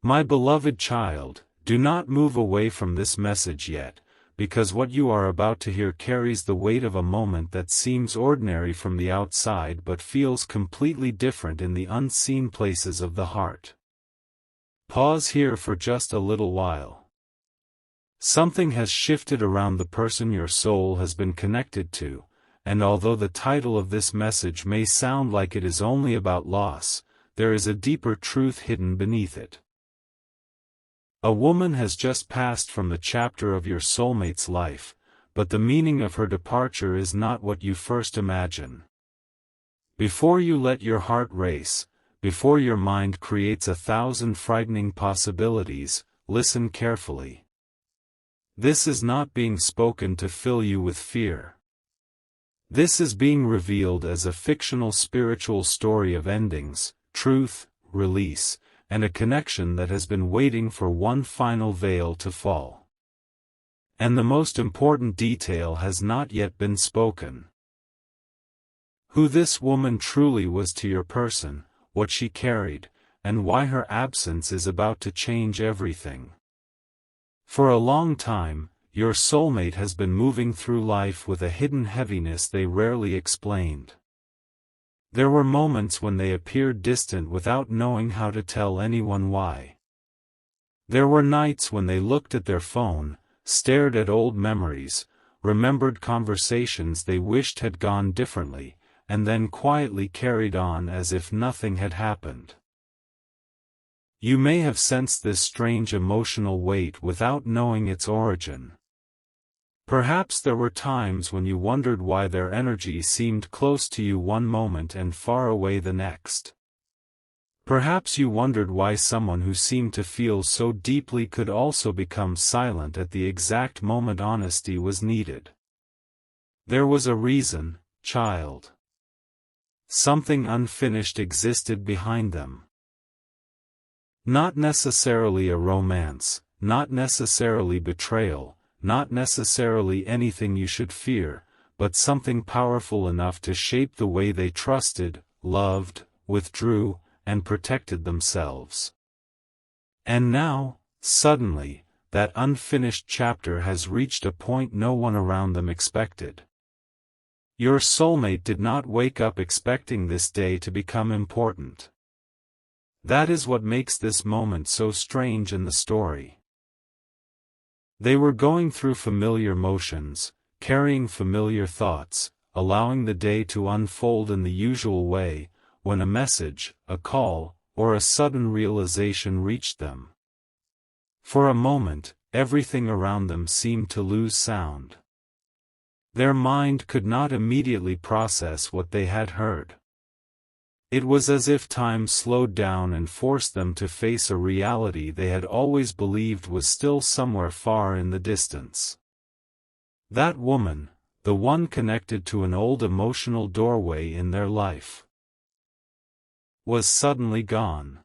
My beloved child, do not move away from this message yet, because what you are about to hear carries the weight of a moment that seems ordinary from the outside but feels completely different in the unseen places of the heart. Pause here for just a little while. Something has shifted around the person your soul has been connected to, and although the title of this message may sound like it is only about loss, there is a deeper truth hidden beneath it. A woman has just passed from the chapter of your soulmate's life, but the meaning of her departure is not what you first imagine. Before you let your heart race, before your mind creates 1,000 frightening possibilities, listen carefully. This is not being spoken to fill you with fear. This is being revealed as a fictional spiritual story of endings, truth, release, and a connection that has been waiting for one final veil to fall. And the most important detail has not yet been spoken. Who this woman truly was to your person, what she carried, and why her absence is about to change everything. For a long time, your soulmate has been moving through life with a hidden heaviness they rarely explained. There were moments when they appeared distant without knowing how to tell anyone why. There were nights when they looked at their phone, stared at old memories, remembered conversations they wished had gone differently, and then quietly carried on as if nothing had happened. You may have sensed this strange emotional weight without knowing its origin. Perhaps there were times when you wondered why their energy seemed close to you one moment and far away the next. Perhaps you wondered why someone who seemed to feel so deeply could also become silent at the exact moment honesty was needed. There was a reason, child. Something unfinished existed behind them. Not necessarily a romance, not necessarily betrayal, not necessarily anything you should fear, but something powerful enough to shape the way they trusted, loved, withdrew, and protected themselves. And now, suddenly, that unfinished chapter has reached a point no one around them expected. Your soulmate did not wake up expecting this day to become important. That is what makes this moment so strange in the story. They were going through familiar motions, carrying familiar thoughts, allowing the day to unfold in the usual way, when a message, a call, or a sudden realization reached them. For a moment, everything around them seemed to lose sound. Their mind could not immediately process what they had heard. It was as if time slowed down and forced them to face a reality they had always believed was still somewhere far in the distance. That woman, the one connected to an old emotional doorway in their life, was suddenly gone.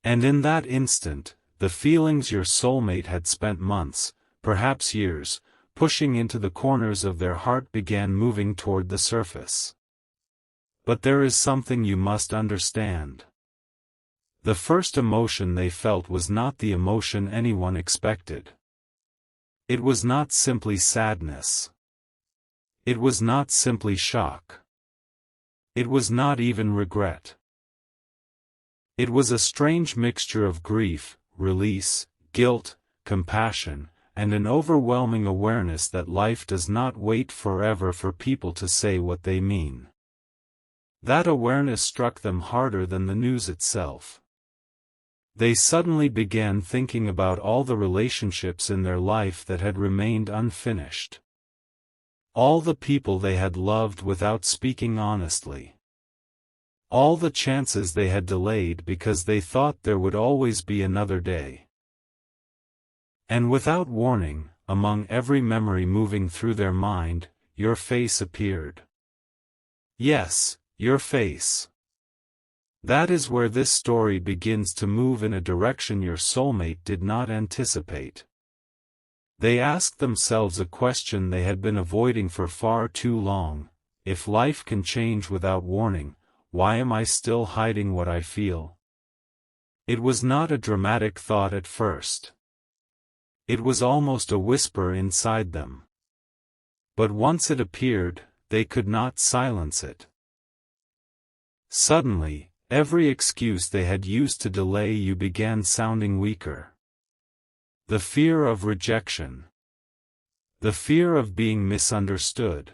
And in that instant, the feelings your soulmate had spent months, perhaps years, pushing into the corners of their heart began moving toward the surface. But there is something you must understand. The first emotion they felt was not the emotion anyone expected. It was not simply sadness. It was not simply shock. It was not even regret. It was a strange mixture of grief, release, guilt, compassion, and an overwhelming awareness that life does not wait forever for people to say what they mean. That awareness struck them harder than the news itself. They suddenly began thinking about all the relationships in their life that had remained unfinished. All the people they had loved without speaking honestly. All the chances they had delayed because they thought there would always be another day. And without warning, among every memory moving through their mind, your face appeared. Yes, your face. That is where this story begins to move in a direction your soulmate did not anticipate. They asked themselves a question they had been avoiding for far too long: if life can change without warning, why am I still hiding what I feel? It was not a dramatic thought at first. It was almost a whisper inside them. But once it appeared, they could not silence it. Suddenly, every excuse they had used to delay you began sounding weaker. The fear of rejection. The fear of being misunderstood.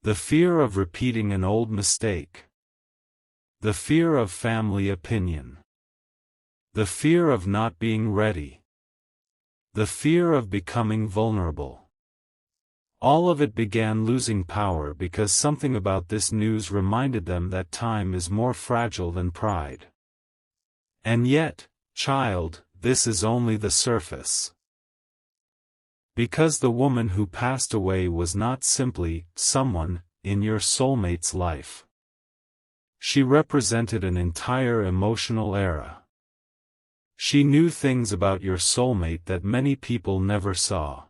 The fear of repeating an old mistake. The fear of family opinion. The fear of not being ready. The fear of becoming vulnerable. All of it began losing power because something about this news reminded them that time is more fragile than pride. And yet, child, this is only the surface. Because the woman who passed away was not simply someone in your soulmate's life. She represented an entire emotional era. She knew things about your soulmate that many people never saw.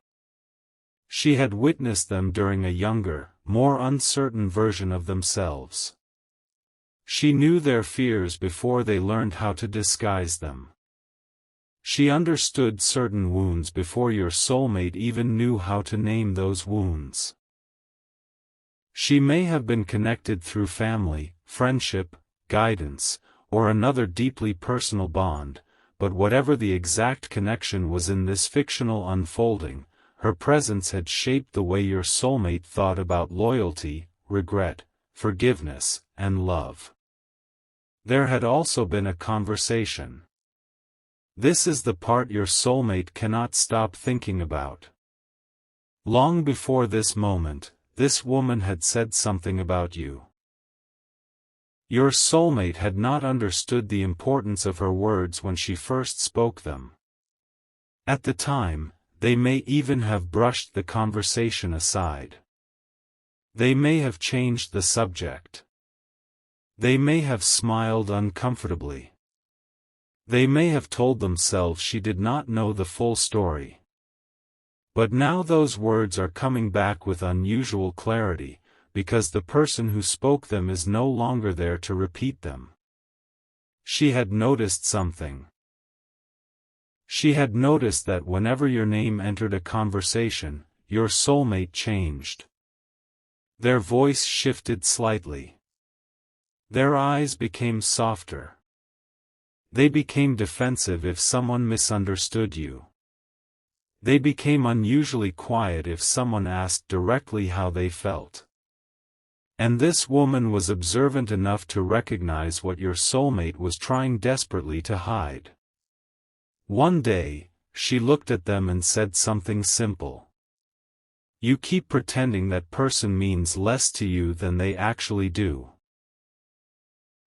She had witnessed them during a younger, more uncertain version of themselves. She knew their fears before they learned how to disguise them. She understood certain wounds before your soulmate even knew how to name those wounds. She may have been connected through family, friendship, guidance, or another deeply personal bond, but whatever the exact connection was in this fictional unfolding, her presence had shaped the way your soulmate thought about loyalty, regret, forgiveness, and love. There had also been a conversation. This is the part your soulmate cannot stop thinking about. Long before this moment, this woman had said something about you. Your soulmate had not understood the importance of her words when she first spoke them. At the time, they may even have brushed the conversation aside. They may have changed the subject. They may have smiled uncomfortably. They may have told themselves she did not know the full story. But now those words are coming back with unusual clarity, because the person who spoke them is no longer there to repeat them. She had noticed something. She had noticed that whenever your name entered a conversation, your soulmate changed. Their voice shifted slightly. Their eyes became softer. They became defensive if someone misunderstood you. They became unusually quiet if someone asked directly how they felt. And this woman was observant enough to recognize what your soulmate was trying desperately to hide. One day, she looked at them and said something simple. You keep pretending that person means less to you than they actually do.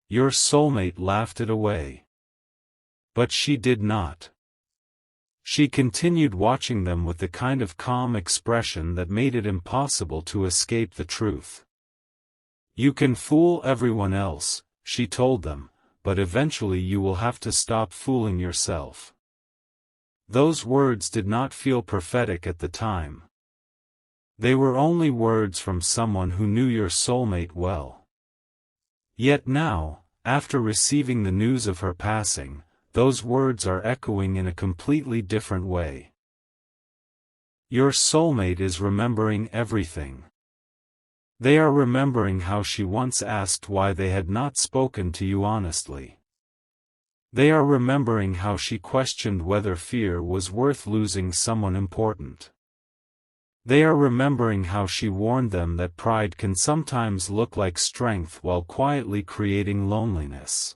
Your soulmate laughed it away. But she did not. She continued watching them with the kind of calm expression that made it impossible to escape the truth. You can fool everyone else, she told them, but eventually you will have to stop fooling yourself. Those words did not feel prophetic at the time. They were only words from someone who knew your soulmate well. Yet now, after receiving the news of her passing, those words are echoing in a completely different way. Your soulmate is remembering everything. They are remembering how she once asked why they had not spoken to you honestly. They are remembering how she questioned whether fear was worth losing someone important. They are remembering how she warned them that pride can sometimes look like strength while quietly creating loneliness.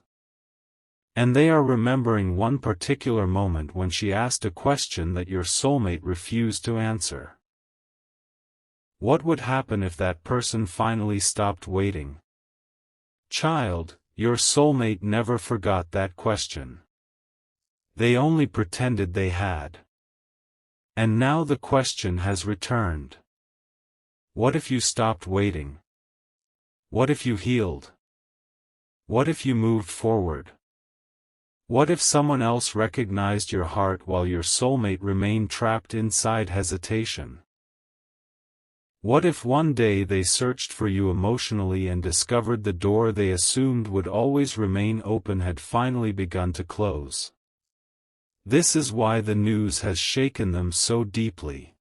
And they are remembering one particular moment when she asked a question that your soulmate refused to answer. What would happen if that person finally stopped waiting? Child, your soulmate never forgot that question. They only pretended they had. And now the question has returned. What if you stopped waiting? What if you healed? What if you moved forward? What if someone else recognized your heart while your soulmate remained trapped inside hesitation? What if one day they searched for you emotionally and discovered the door they assumed would always remain open had finally begun to close? This is why the news has shaken them so deeply.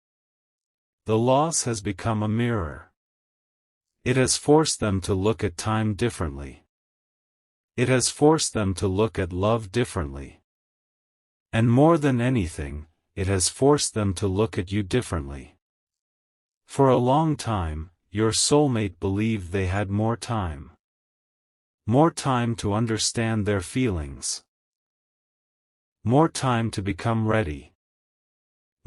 The loss has become a mirror. It has forced them to look at time differently. It has forced them to look at love differently. And more than anything, it has forced them to look at you differently. For a long time, your soulmate believed they had more time. More time to understand their feelings. More time to become ready.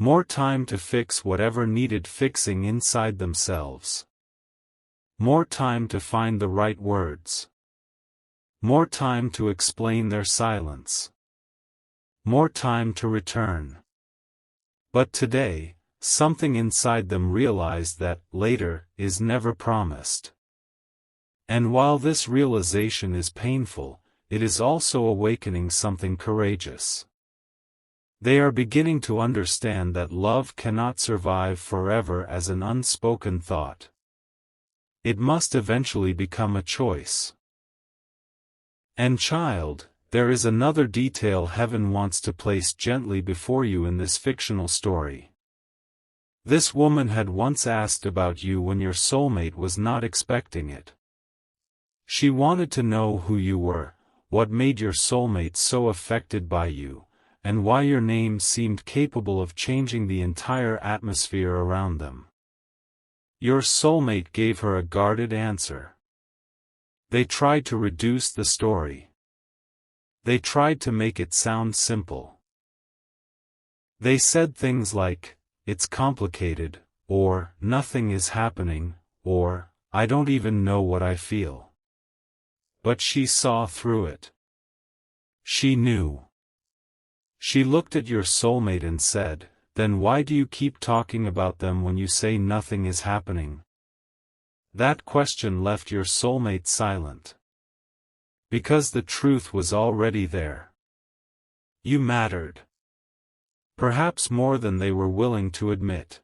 More time to fix whatever needed fixing inside themselves. More time to find the right words. More time to explain their silence. More time to return. But today, something inside them realized that later is never promised. And while this realization is painful, it is also awakening something courageous. They are beginning to understand that love cannot survive forever as an unspoken thought. It must eventually become a choice. And child, there is another detail heaven wants to place gently before you in this fictional story. This woman had once asked about you when your soulmate was not expecting it. She wanted to know who you were, what made your soulmate so affected by you, and why your name seemed capable of changing the entire atmosphere around them. Your soulmate gave her a guarded answer. They tried to reduce the story. They tried to make it sound simple. They said things like, "It's complicated," or "Nothing is happening," or "I don't even know what I feel." But she saw through it. She knew. She looked at your soulmate and said, "Then why do you keep talking about them when you say nothing is happening?" That question left your soulmate silent. Because the truth was already there. You mattered. Perhaps more than they were willing to admit.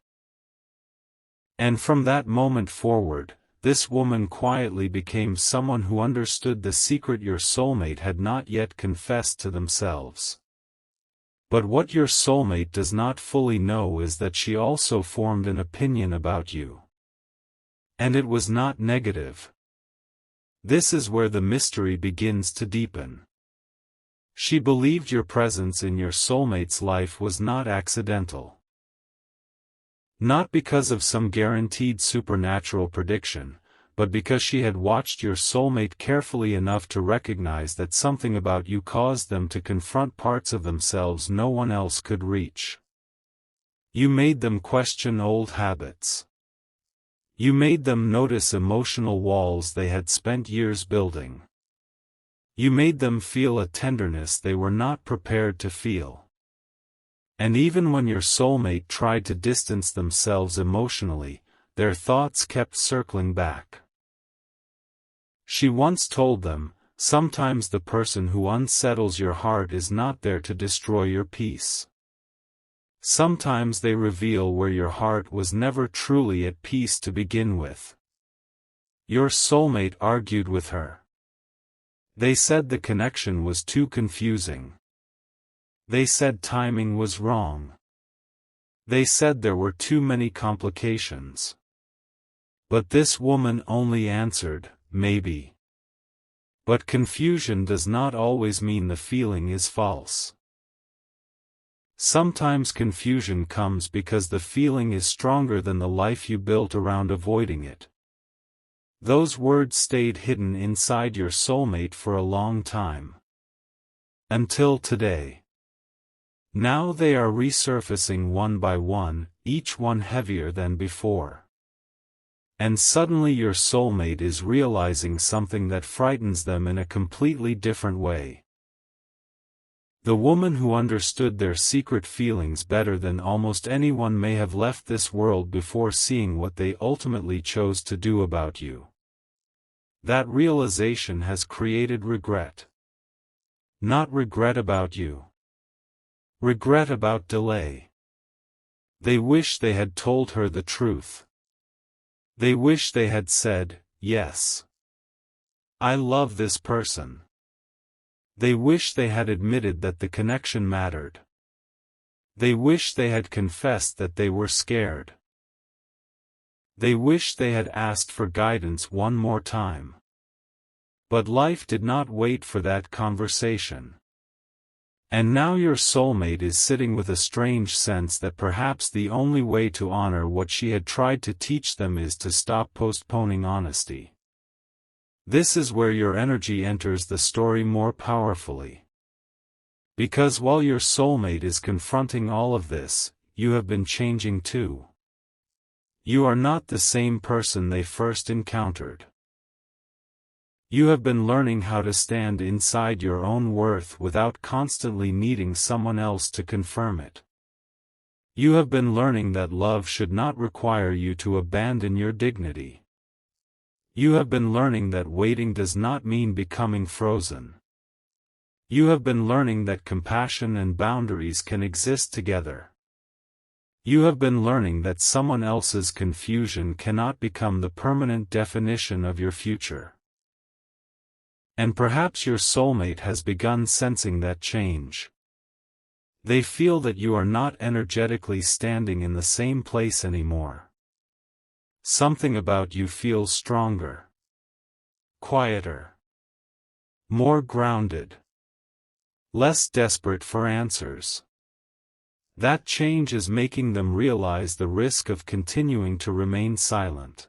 And from that moment forward, this woman quietly became someone who understood the secret your soulmate had not yet confessed to themselves. But what your soulmate does not fully know is that she also formed an opinion about you. And it was not negative. This is where the mystery begins to deepen. She believed your presence in your soulmate's life was not accidental. Not because of some guaranteed supernatural prediction, but because she had watched your soulmate carefully enough to recognize that something about you caused them to confront parts of themselves no one else could reach. You made them question old habits. You made them notice emotional walls they had spent years building. You made them feel a tenderness they were not prepared to feel. And even when your soulmate tried to distance themselves emotionally, their thoughts kept circling back. She once told them, "Sometimes the person who unsettles your heart is not there to destroy your peace. Sometimes they reveal where your heart was never truly at peace to begin with." Your soulmate argued with her. They said the connection was too confusing. They said timing was wrong. They said there were too many complications. But this woman only answered, "Maybe." But confusion does not always mean the feeling is false. Sometimes confusion comes because the feeling is stronger than the life you built around avoiding it. Those words stayed hidden inside your soulmate for a long time. Until today. Now they are resurfacing one by one, each one heavier than before. And suddenly your soulmate is realizing something that frightens them in a completely different way. The woman who understood their secret feelings better than almost anyone may have left this world before seeing what they ultimately chose to do about you. That realization has created regret. Not regret about you. Regret about delay. They wish they had told her the truth. They wish they had said, "Yes, I love this person." They wish they had admitted that the connection mattered. They wish they had confessed that they were scared. They wish they had asked for guidance one more time. But life did not wait for that conversation. And now your soulmate is sitting with a strange sense that perhaps the only way to honor what she had tried to teach them is to stop postponing honesty. This is where your energy enters the story more powerfully. Because while your soulmate is confronting all of this, you have been changing too. You are not the same person they first encountered. You have been learning how to stand inside your own worth without constantly needing someone else to confirm it. You have been learning that love should not require you to abandon your dignity. You have been learning that waiting does not mean becoming frozen. You have been learning that compassion and boundaries can exist together. You have been learning that someone else's confusion cannot become the permanent definition of your future. And perhaps your soulmate has begun sensing that change. They feel that you are not energetically standing in the same place anymore. Something about you feels stronger, quieter, more grounded, less desperate for answers. That change is making them realize the risk of continuing to remain silent.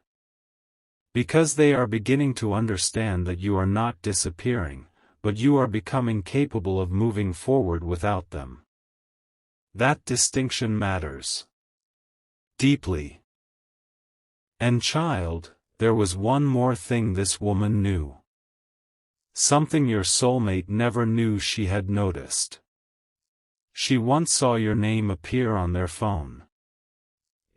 Because they are beginning to understand that you are not disappearing, but you are becoming capable of moving forward without them. That distinction matters deeply. And child, there was one more thing this woman knew. Something your soulmate never knew she had noticed. She once saw your name appear on their phone.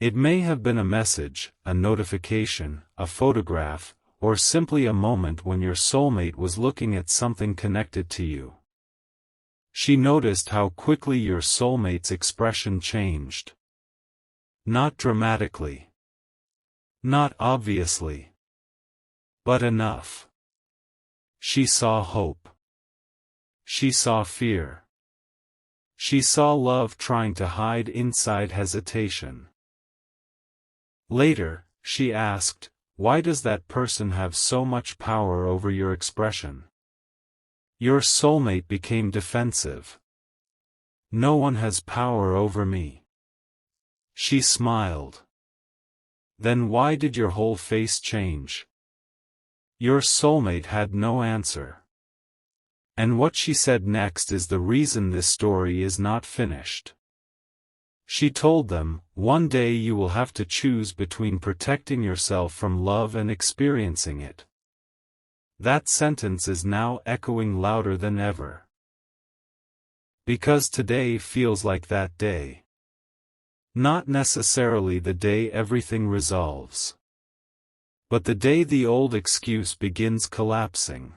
It may have been a message, a notification, a photograph, or simply a moment when your soulmate was looking at something connected to you. She noticed how quickly your soulmate's expression changed. Not dramatically. Not obviously. But enough. She saw hope. She saw fear. She saw love trying to hide inside hesitation. Later, she asked, "Why does that person have so much power over your expression?" Your soulmate became defensive. "No one has power over me." She smiled. "Then why did your whole face change?" Your soulmate had no answer. And what she said next is the reason this story is not finished. She told them, "One day you will have to choose between protecting yourself from love and experiencing it." That sentence is now echoing louder than ever. Because today feels like that day. Not necessarily the day everything resolves. But the day the old excuse begins collapsing.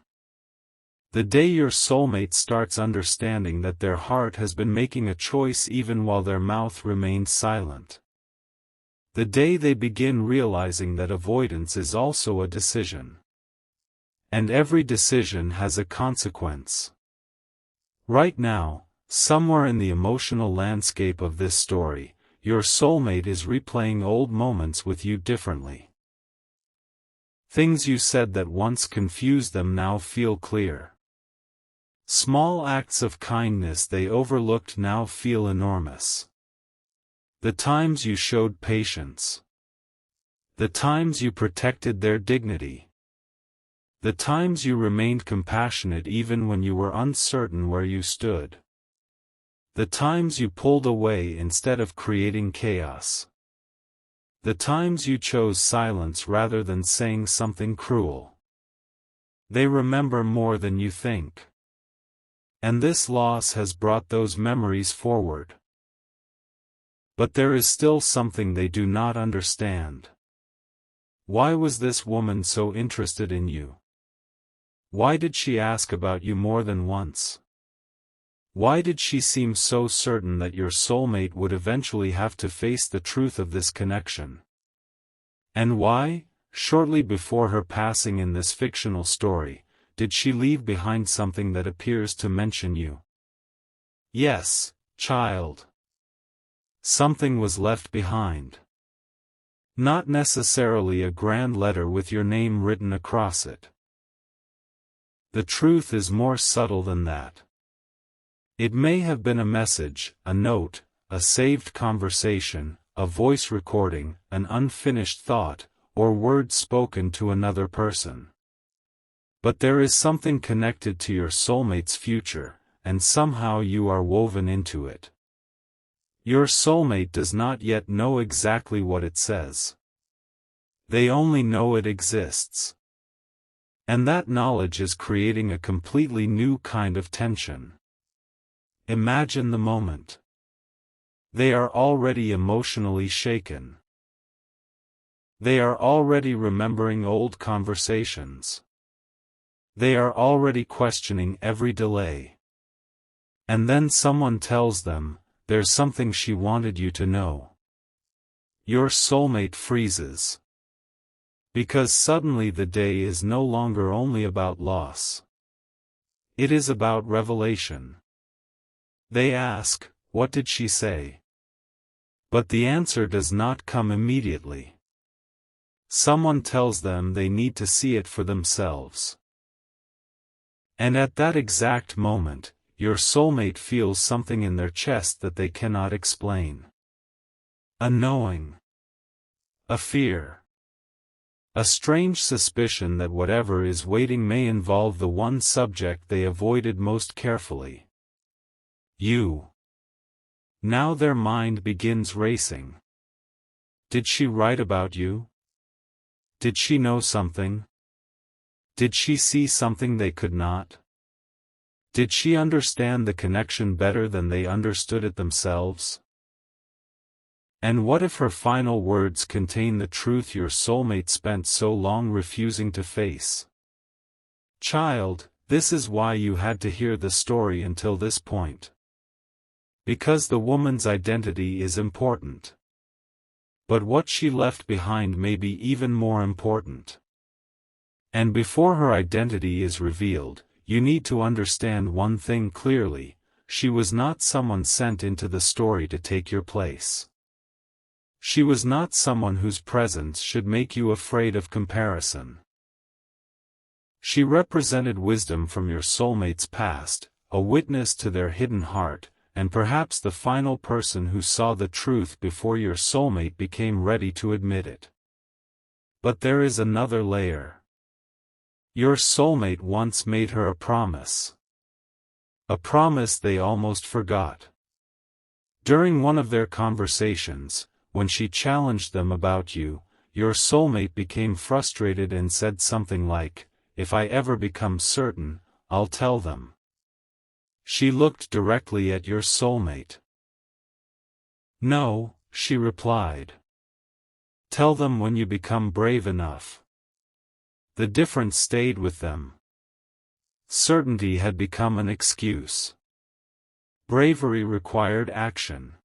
The day your soulmate starts understanding that their heart has been making a choice even while their mouth remains silent. The day they begin realizing that avoidance is also a decision. And every decision has a consequence. Right now, somewhere in the emotional landscape of this story, your soulmate is replaying old moments with you differently. Things you said that once confused them now feel clear. Small acts of kindness they overlooked now feel enormous. The times you showed patience. The times you protected their dignity. The times you remained compassionate even when you were uncertain where you stood. The times you pulled away instead of creating chaos. The times you chose silence rather than saying something cruel. They remember more than you think. And this loss has brought those memories forward. But there is still something they do not understand. Why was this woman so interested in you? Why did she ask about you more than once? Why did she seem so certain that your soulmate would eventually have to face the truth of this connection? And why, shortly before her passing in this fictional story, did she leave behind something that appears to mention you? Yes, child. Something was left behind. Not necessarily a grand letter with your name written across it. The truth is more subtle than that. It may have been a message, a note, a saved conversation, a voice recording, an unfinished thought, or words spoken to another person. But there is something connected to your soulmate's future, and somehow you are woven into it. Your soulmate does not yet know exactly what it says. They only know it exists. And that knowledge is creating a completely new kind of tension. Imagine the moment. They are already emotionally shaken. They are already remembering old conversations. They are already questioning every delay. And then someone tells them, there's something she wanted you to know. Your soulmate freezes. Because suddenly the day is no longer only about loss. It is about revelation. They ask, what did she say? But the answer does not come immediately. Someone tells them they need to see it for themselves. And at that exact moment, your soulmate feels something in their chest that they cannot explain. A knowing. A fear. A strange suspicion that whatever is waiting may involve the one subject they avoided most carefully. You. Now their mind begins racing. Did she write about you? Did she know something? Did she see something they could not? Did she understand the connection better than they understood it themselves? And what if her final words contain the truth your soulmate spent so long refusing to face? Child, this is why you had to hear the story until this point. Because the woman's identity is important. But what she left behind may be even more important. And before her identity is revealed, you need to understand one thing clearly: she was not someone sent into the story to take your place. She was not someone whose presence should make you afraid of comparison. She represented wisdom from your soulmate's past, a witness to their hidden heart, and perhaps the final person who saw the truth before your soulmate became ready to admit it. But there is another layer. Your soulmate once made her a promise. A promise they almost forgot. During one of their conversations, when she challenged them about you, your soulmate became frustrated and said something like, "If I ever become certain, I'll tell them." She looked directly at your soulmate. "No," she replied. "Tell them when you become brave enough." The difference stayed with them. Certainty had become an excuse. Bravery required action.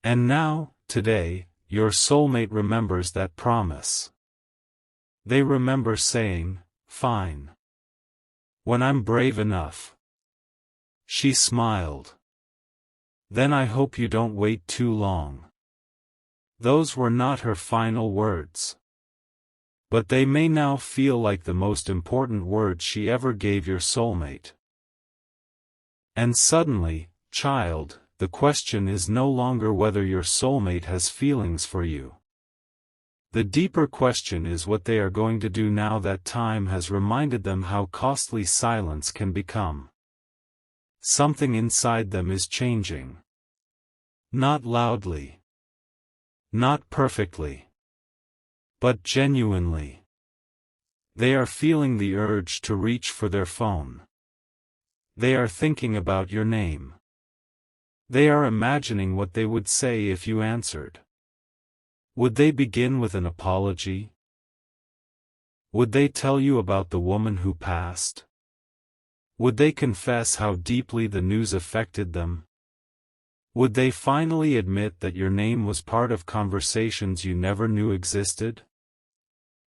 And now, today, your soulmate remembers that promise. They remember saying, "Fine. When I'm brave enough." She smiled. "Then I hope you don't wait too long." Those were not her final words. But they may now feel like the most important words she ever gave your soulmate. And suddenly, child, the question is no longer whether your soulmate has feelings for you. The deeper question is what they are going to do now that time has reminded them how costly silence can become. Something inside them is changing. Not loudly. Not perfectly. But genuinely. They are feeling the urge to reach for their phone. They are thinking about your name. They are imagining what they would say if you answered. Would they begin with an apology? Would they tell you about the woman who passed? Would they confess how deeply the news affected them? Would they finally admit that your name was part of conversations you never knew existed?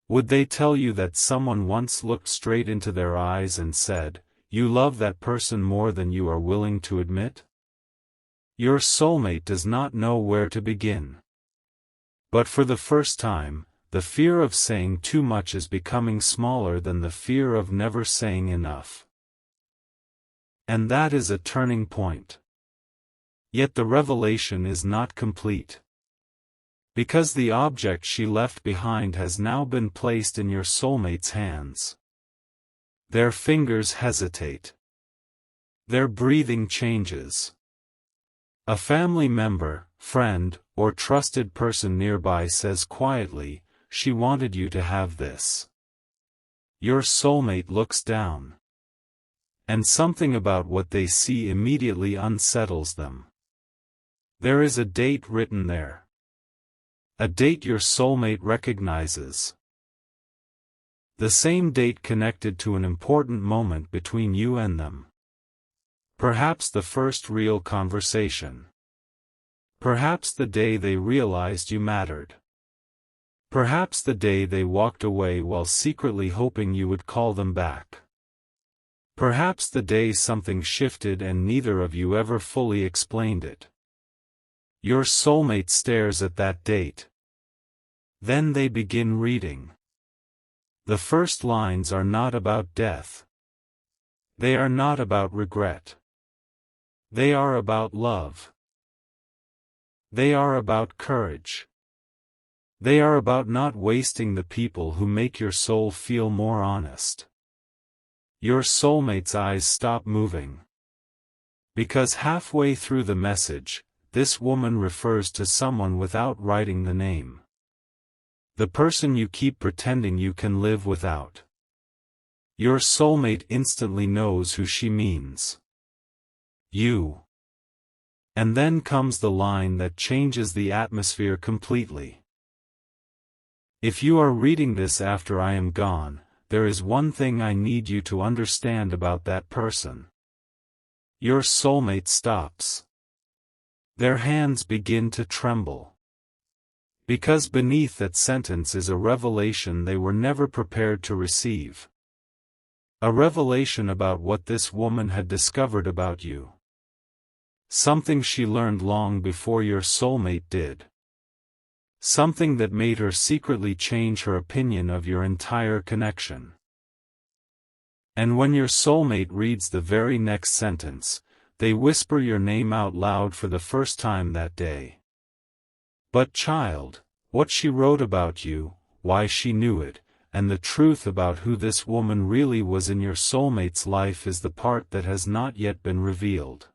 Would they tell you that someone once looked straight into their eyes and said, "You love that person more than you are willing to admit"? Your soulmate does not know where to begin. But for the first time, the fear of saying too much is becoming smaller than the fear of never saying enough. And that is a turning point. Yet the revelation is not complete. Because the object she left behind has now been placed in your soulmate's hands. Their fingers hesitate. Their breathing changes. A family member, friend, or trusted person nearby says quietly, "She wanted you to have this." Your soulmate looks down. And something about what they see immediately unsettles them. There is a date written there. A date your soulmate recognizes. The same date connected to an important moment between you and them. Perhaps the first real conversation. Perhaps the day they realized you mattered. Perhaps the day they walked away while secretly hoping you would call them back. Perhaps the day something shifted and neither of you ever fully explained it. Your soulmate stares at that date. Then they begin reading. The first lines are not about death. They are not about regret. They are about love. They are about courage. They are about not wasting the people who make your soul feel more honest. Your soulmate's eyes stop moving. Because halfway through the message, this woman refers to someone without writing the name. The person you keep pretending you can live without. Your soulmate instantly knows who she means. You. And then comes the line that changes the atmosphere completely. If you are reading this after I am gone, there is one thing I need you to understand about that person. Your soulmate stops. Their hands begin to tremble. Because beneath that sentence is a revelation they were never prepared to receive. A revelation about what this woman had discovered about you. Something she learned long before your soulmate did. Something that made her secretly change her opinion of your entire connection. And when your soulmate reads the very next sentence, they whisper your name out loud for the first time that day. But child, what she wrote about you, why she knew it, and the truth about who this woman really was in your soulmate's life is the part that has not yet been revealed.